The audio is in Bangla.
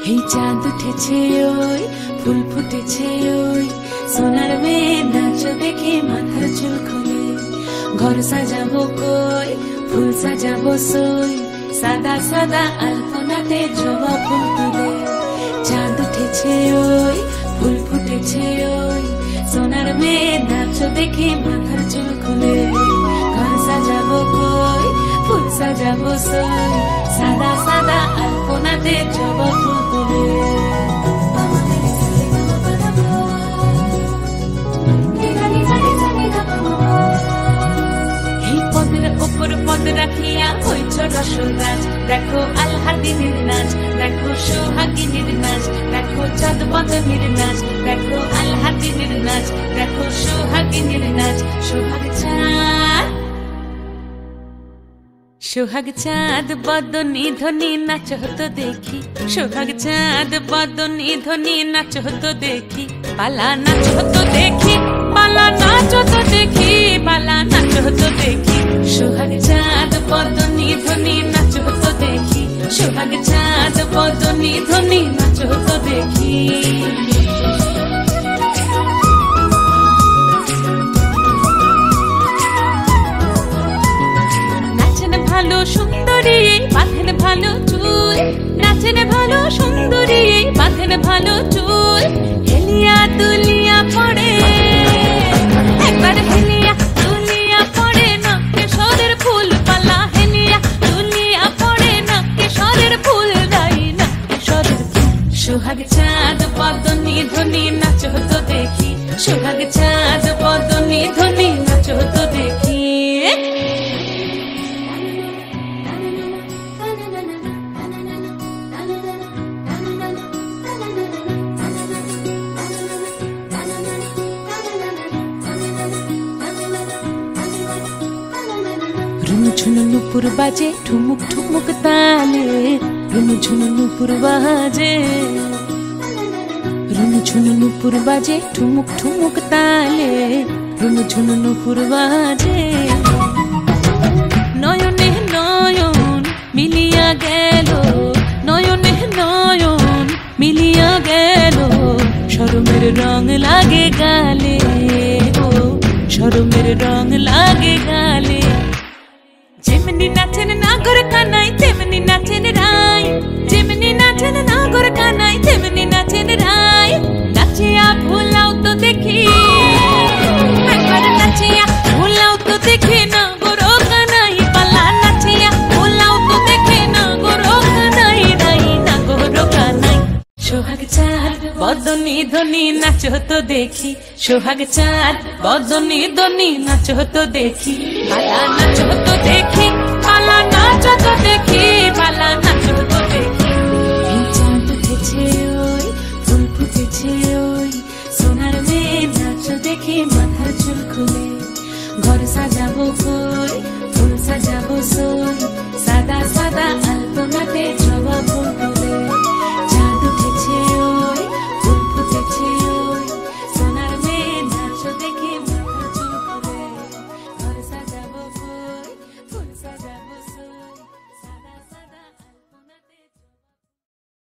এই চাঁদ উঠেছে ওই ফুল ফুটেছে ওই সোনার মেয়ে নাচ দেখে মাথার চুল খুলে ঘর সাজাবো কই ফুল সাজাবো সই সাদা সাদা আলপনাতে জবা ফুল তুলে চাঁদ উঠেছে ওই ফুল ফুটেছে ওই সোনার মেয়ে নাচ দেখে মাথার চুল খুলে ঘর সাজাবো কই ফুল সাজাবো সই সাদা সাদা আলপনাতে জবা ফুল তুলে উপর পদ রাখিয়া হইছ রসরাজ দেখো আলহাদিনীর নাচ দেখো সোহাগিনীর নাচ দেখো চাঁদ বদনীর নাচ দেখো আলহাদিনীর নাচ দেখো সোহাগিনীর নাচ সোহাগ চাঁদ বদনী ধ্বনি নাচ হতো দেখি সোহাগ চাঁদ বদনী ধ্বনি নাচ হতো দেখি পালা নাচ হতো দেখি পালা নাচ হতো দেখি পালা নাচ হতো দেখি সোহাগ চাঁদ বদনী ধ্বনি নাচ হতো দেখি সোহাগ চাঁদ বদনী ধ্বনি নাচ হতো দেখি ভালো সুন্দরী বাঁধেন ভালো চুল নাচেন ভালো সুন্দরী বাঁধেন ভালো চুল হেলিয়া দুলিয়া পড়ে একবার হেলিয়া দুলিয়া পড়ে না কেশরের ফুল পালা হেলিয়া দুলিয়া পড়ে না কেশরের ফুল গাই না কেশরের সোহাগ চাঁদ বদনী ধ্বনি নাচ হতো দেখি সোহাগ চাঁদ বদনী ধ্বনি নাচ হতো দেখি ঝুনু নুপুর বাজে ঠুমুক ঠুমুক তালে রুনু ঝুনু নুপুর বাজে রুনু ঝুনু নুপুর বাজে ঠুমুক ঠুমুক তালে রুনু ঝুনু নুপুর বাজে নয়নে নয়ন মিলিয়া গেল নয়নে নয়ন মিলিয়া গেল শরমের রং লাগে গালে ও শরমের রং লাগে গালে যেমনি নাচেন নাগর কানাই তেমনি নাচেন রাই যেমনি নাচেন নাগর কানাই তেমনি নাচেন রাই নাচিয়া ভুলাও তো দেখি একবার নাচিয়া ভুলাও তো দেখি নাগর কানাই পালা নাচিয়া ভুলাও তো দেখি নাগর কানাই রাই নাগর কানাই সোহাগ চাঁদ বদনী ধ্বনি নাচ হতো দেখি সোহাগ চাঁদ বদনী ধ্বনি নাচ হতো দেখি পালা নাচ হতো দেখি পালা নাচ হতো দেখি পালা নাচ হতো দেখি এই চাঁদ উঠেছে ওই ফুল ফুটেছে ওই সোনার মেয়ে নাচ দেখে মাথার চুল খুলে ঘর সাজাবো কই ফুল সাজাবো সই সাদা সাদা আলপনাতে জবা ফুল